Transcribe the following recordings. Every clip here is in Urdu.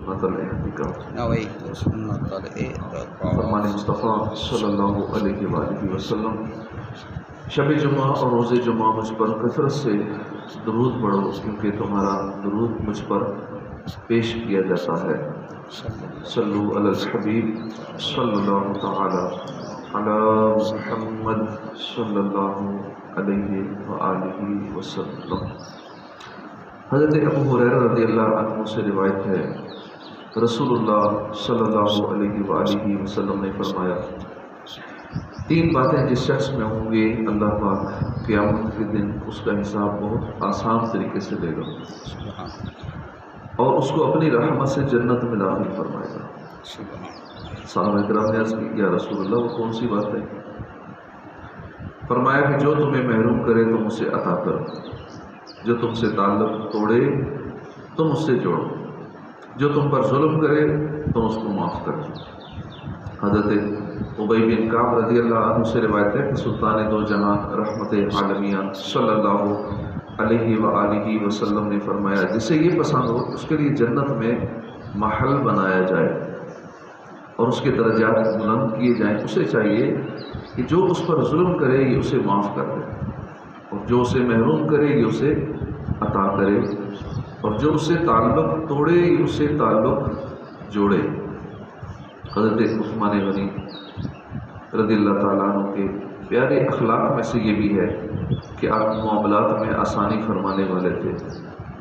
سنت الاعتکاف۔ نویت سنت الاعتکاف۔ فرمان مصطفیٰ صلی اللہ علیہ وآلہ وسلم، شب جمعہ اور روز جمعہ مجھ پر کثرت سے درود پڑھو، کیونکہ تمہارا درود مجھ پر پیش کیا جاتا ہے۔ صلو علی الحبیب صلی اللہ تعالی علی محمد صلی اللہ علیہ وآلہ وسلم۔ حضرت ابو ہریرہ رضی اللہ عنہ سے روایت ہے، رسول اللہ صلی اللہ علیہ وآلہ وسلم نے فرمایا، تین باتیں جس شخص میں ہوں گے اللہ پاک قیامت کے دن اس کا حساب بہت آسان طریقے سے لے گا اور اس کو اپنی رحمت سے جنت میں داخل فرمائے گا۔ صحابہ کرام نے عرض کی، یا رسول اللہ وہ کون سی بات ہے؟ فرمایا کہ جو تمہیں محروم کرے تم اسے عطا کرو، جو تم سے تعلق توڑے تم اس سے جوڑو، جو تم پر ظلم کرے تم اس کو معاف کرو۔ حضرت ابی بن کعب رضی اللہ عنہ سے روایت ہے کہ سلطان دو جہاں رحمت عالمیہ صلی اللہ علیہ وآلہ وسلم نے فرمایا، جسے یہ پسند ہو اس کے لیے جنت میں محل بنایا جائے اور اس کے درجات بلند کیے جائیں۔ اسے چاہیے کہ جو اس پر ظلم کرے یہ اسے معاف کر دے، اور جو اسے محروم کرے یہ اسے عطا کرے، اور جو اسے تعلق توڑے یہ اسے تعلق جوڑے۔ حضرت عثمان غنی رضی اللہ تعالیٰ عنہ کے پیارے اخلاق میں سے یہ بھی ہے کہ آپ معاملات میں آسانی فرمانے والے تھے۔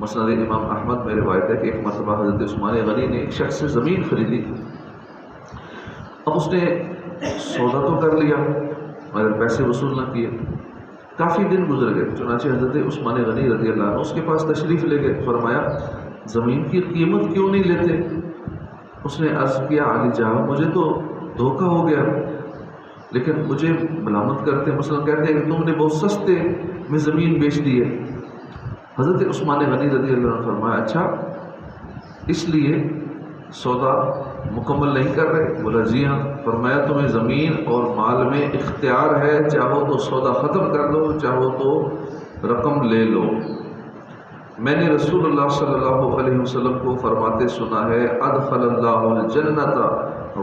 مسند امام احمد میں روایت ہے کہ ایک مرتبہ حضرت عثمان غنی نے ایک شخص سے زمین خریدی، اب اس نے سودا تو کر لیا مگر پیسے وصول نہ کیے۔ کافی دن گزر گئے، چنانچہ حضرت عثمان غنی رضی اللہ عنہ اس کے پاس تشریف لے گئے۔ فرمایا، زمین کی قیمت کیوں نہیں لیتے؟ اس نے عرض کیا، علی جان مجھے تو دھوکہ ہو گیا، لیکن مجھے ملامت کرتے، مثلا کہتے ہیں کہ تم نے بہت سستے میں زمین بیچ دی ہے۔ حضرت عثمان غنی رضی اللہ عنہ فرمایا، اچھا اس لیے سودا مکمل نہیں کر رہے؟ بولا جی ہاں۔ فرمایا، تمہیں زمین اور مال میں اختیار ہے، چاہو تو سودا ختم کر دو، چاہو تو رقم لے لو۔ میں نے رسول اللہ صلی اللہ علیہ وسلم کو فرماتے سنا ہے، ادخل اللہ الجنت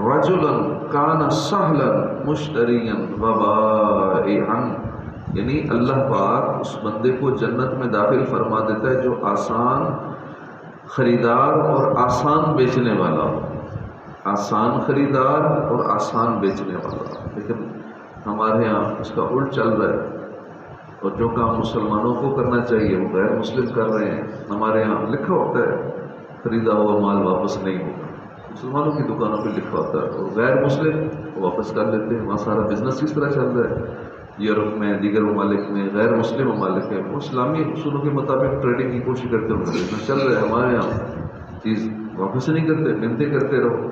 رجلا کان سہلا مشتریا وبائعا، یعنی اللہ پاک اس بندے کو جنت میں داخل فرما دیتا ہے جو آسان خریدار اور آسان بیچنے والا ہو، آسان خریدار اور آسان بیچنے والا ہو۔ لیکن ہمارے ہاں اس کا الٹ چل رہا ہے، اور جو کام مسلمانوں کو کرنا چاہیے وہ غیر مسلم کر رہے ہیں۔ ہمارے یہاں لکھا ہوتا ہے خریدا ہوا مال واپس نہیں ہوگا، مسلمانوں کی دکانوں پہ لکھا ہوتا ہے، اور غیر مسلم وہ واپس کر لیتے ہیں۔ وہاں سارا بزنس کس طرح چل رہا ہے، یورپ میں، دیگر ممالک میں، غیر مسلم ممالک میں وہ اسلامی اصولوں کے مطابق ٹریڈنگ کی کوشش کرتے ہیں، بزنس چل رہا ہے۔ ہمارے یہاں چیز واپس نہیں کرتے، منتیں کرتے رہو،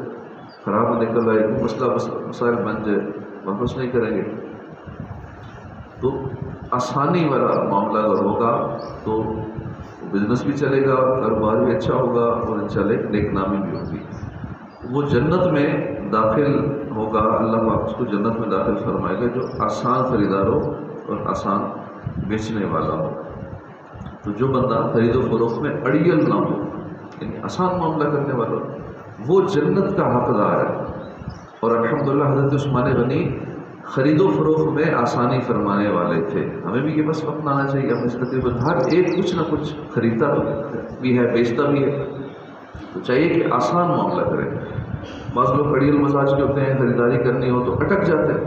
خراب نکل رہا ہے، مسئلہ مسائل بن جائے واپس نہیں کریں گے۔ تو آسانی والا معاملہ اگر ہوگا تو بزنس بھی چلے گا، کاروبار بھی اچھا ہوگا، اور انشاءاللہ ایک نیک نامی بھی ہوگی۔ وہ جنت میں داخل ہوگا، اللہ پاک اس کو جنت میں داخل فرمائے گا جو آسان خریدار ہو اور آسان بیچنے والا ہو۔ تو جو بندہ خرید و فروخت میں اڑیل نہ ہو، یعنی آسان معاملہ کرنے والا ہو، وہ جنت کا حقدار ہے۔ اور الحمدللہ حضرت عثمان غنی خرید و فروخت میں آسانی فرمانے والے تھے۔ ہمیں بھی یہ بس وقت آنا چاہیے، ہم اس تقریباً ہر ایک کچھ نہ کچھ خریدتا تو بھی ہے، بیچتا بھی ہے، تو چاہیے کہ آسان معاملہ کریں۔ بعض لوگ اڑیل مزاج کے ہوتے ہیں، خریداری کرنی ہو تو اٹک جاتے ہیں،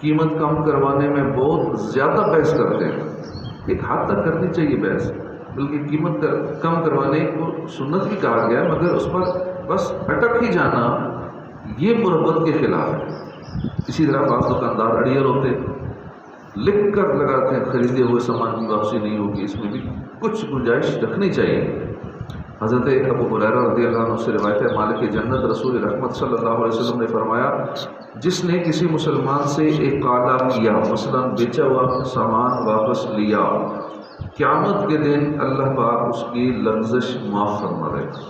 قیمت کم کروانے میں بہت زیادہ بحث کرتے ہیں۔ ایک حد تک کرنی چاہیے بحث، بلکہ قیمت کم کروانے کو سنت بھی کہا گیا ہے، مگر اس پر بس اٹک ہی جانا یہ مربت کے خلاف ہے۔ اسی طرح بعض دکاندار اڑیل ہوتے، لکھ کر لگاتے ہیں خریدے ہوئے سامان کی واپسی نہیں ہوگی، اس میں بھی کچھ گنجائش رکھنی چاہیے۔ حضرت ابو ہریرہ رضی اللہ عنہ سے روایت ہے، مالک جنت رسول رحمت صلی اللہ علیہ وسلم نے فرمایا، جس نے کسی مسلمان سے ایک قاعدہ کیا، مثلا بیچا ہوا سامان واپس لیا، قیامت کے دن اللہ پاک اس کی لغزش معاف فرما دے گا،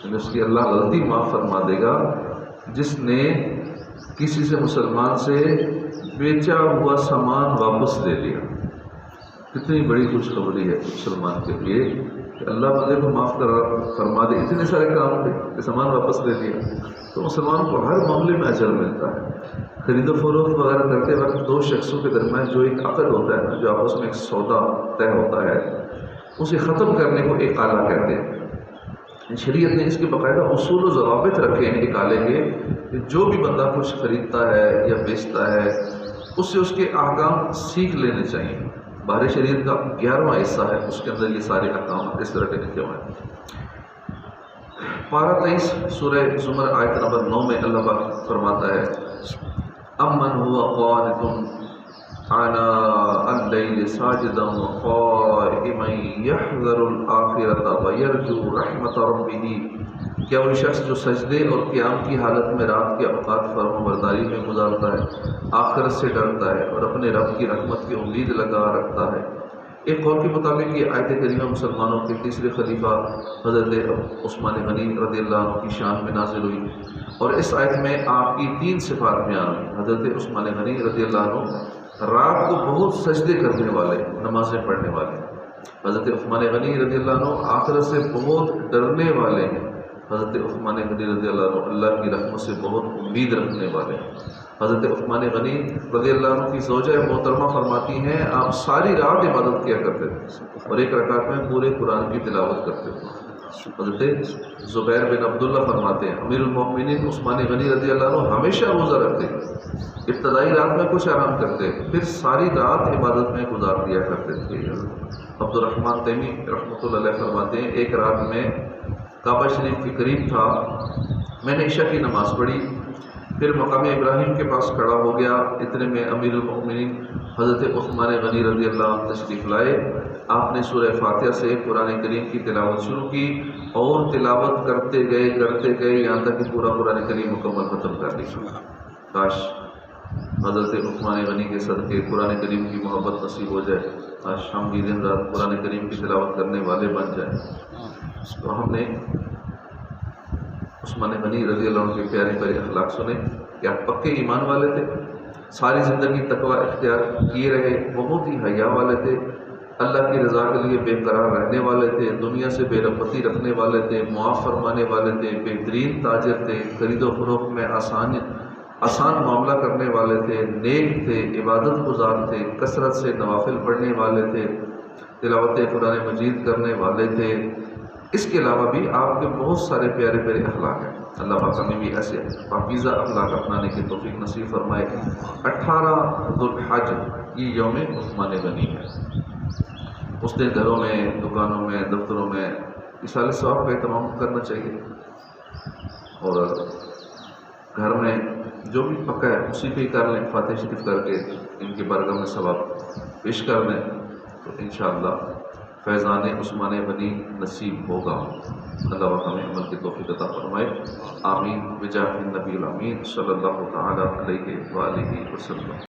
یعنی اس کی اللہ غلطی معاف فرما دے گا۔ جس نے کسی سے مسلمان سے بیچا ہوا سامان واپس لے لیا، کتنی بڑی خوشخبری ہے مسلمان کے لیے کہ اللہ بندے کو معاف فرما دے، اتنے سارے کام ہوتے کہ سامان واپس لے لیا، تو مسلمان کو ہر معاملے میں اجر ملتا ہے۔ خرید و فروخت وغیرہ کرتے وقت دو شخصوں کے درمیان جو ایک عقد ہوتا ہے نا، جو آپس میں ایک سودا طے ہوتا ہے، اسے ختم کرنے کو اقالہ کہتے ہیں۔ شریعت نے اس کے باقاعدہ اصول و ضوابط رکھے ہیں اقالے کے، کہ جو بھی بندہ کچھ خریدتا ہے یا بیچتا ہے اس سے اس کے احکام سیکھ لینے چاہیے۔ بہر شریعت کا 11واں حصہ ہے، اس کے اندر یہ سارے احکام اس طرح کے لکھے ہوئے ہیں۔ پارہ 23 سورہ زمر آیت نمبر 9 میں اللہ پاک فرماتا ہے امن هو قانت آناء اللیل ساجدا وقائما یحذر الآخرة ویرجو رحمت ربہ، کیا وہ شخص جو سجدے اور قیام کی حالت میں رات کے اوقات فرما برداری میں گزارتا ہے، آخرت سے ڈرتا ہے اور اپنے رب کی رحمت کی امید لگا رکھتا ہے۔ ایک قول کے مطابق یہ آیت کریمہ مسلمانوں کے تیسرے خلیفہ حضرت عثمان غنی رضی اللہ عنہ کی شان میں نازل ہوئی، اور اس آیت میں آپ کی 3 صفات بیان ہوئی۔ حضرت عثمان غنی رضی اللہ عنہ رات کو بہت سجدے کرنے والے، نمازیں پڑھنے والے۔ حضرت عثمان غنی رضی اللہ عنہ آخرت سے بہت ڈرنے والے ہیں۔ حضرت عثمان غنی رضی اللہ عنہ اللہ کی رحمت سے بہت امید رکھنے والے ہیں۔ حضرت عثمان غنی رضی اللہ عنہ کی زوجہ محترمہ فرماتی ہیں آپ ساری رات عبادت کیا کرتے تھے اور ایک رکعت میں پورے قرآن کی تلاوت کرتے تھے۔ حضرت زبیر بن عبداللہ فرماتے ہیں امیر المؤمنین عثمان غنی رضی اللہ عنہ ہمیشہ روزہ رکھتے، ابتدائی رات میں کچھ آرام کرتے، پھر ساری رات عبادت میں گزار دیا کرتے تھے۔ عبد الرحمن تیمی رحمۃ اللہ علیہ فرماتے ہیں ایک رات میں کعبہ شریف کے قریب تھا، میں نے عشاء کی نماز پڑھی، پھر مقام ابراہیم کے پاس کھڑا ہو گیا، اتنے میں امیر المؤمنین حضرت عثمان غنی رضی اللہ عنہ تشریف لائے۔ آپ نے سورہ فاتحہ سے قرآن کریم کی تلاوت شروع کی اور تلاوت کرتے گئے یہاں تک کہ پورا قرآن کریم مکمل ختم کر لیا۔ کاش حضرت عثمان غنی کے صدقے قرآن کریم کی محبت نصیب ہو جائے، کاش ہم بھی دن رات قرآن کریم کی تلاوت کرنے والے بن جائیں۔ تو ہم نے عثمان غنی رضی اللہ عنہ کے پیارے پیارے اخلاق سنے کہ آپ پکے ایمان والے تھے، ساری زندگی تقوی اختیار کیے رہے، بہت ہی حیا والے تھے، اللہ کی رضا کے لیے بے قرار رہنے والے تھے، دنیا سے بے رغبتی رکھنے والے تھے، معاف فرمانے والے تھے، بہترین تاجر تھے، خرید و فروخت میں آسان معاملہ کرنے والے تھے، نیک تھے، عبادت گزار تھے، کثرت سے نوافل پڑھنے والے تھے، تلاوت قرآن مجید کرنے والے تھے۔ اس کے علاوہ بھی آپ کے بہت سارے پیارے پیارے اخلاق ہیں۔ اللہ پاک ہمیں بھی ایسے پاکیزہ اخلاق اپنانے کی توفیق نصیب فرمائے۔ 18 ذوالحج یہ یوم عثمان غنی ہے۔ اس دن گھروں میں، دکانوں میں، دفتروں میں اصالہ ثواب کا اہتمام کرنا چاہیے، اور گھر میں جو بھی پکا ہے اسی پہ کر لیں، فاتح شریف کر کے ان کی بارگاہ میں ثواب پیش کر دیں، تو انشاءاللہ فیضان عثمان غنی نصیب ہوگا۔ اللہ وقت ہمیں عمل کی توفیق عطا فرمائے، آمین بجاہ النبی الامین صلی اللہ تعالی علیہ وآلہ وسلم۔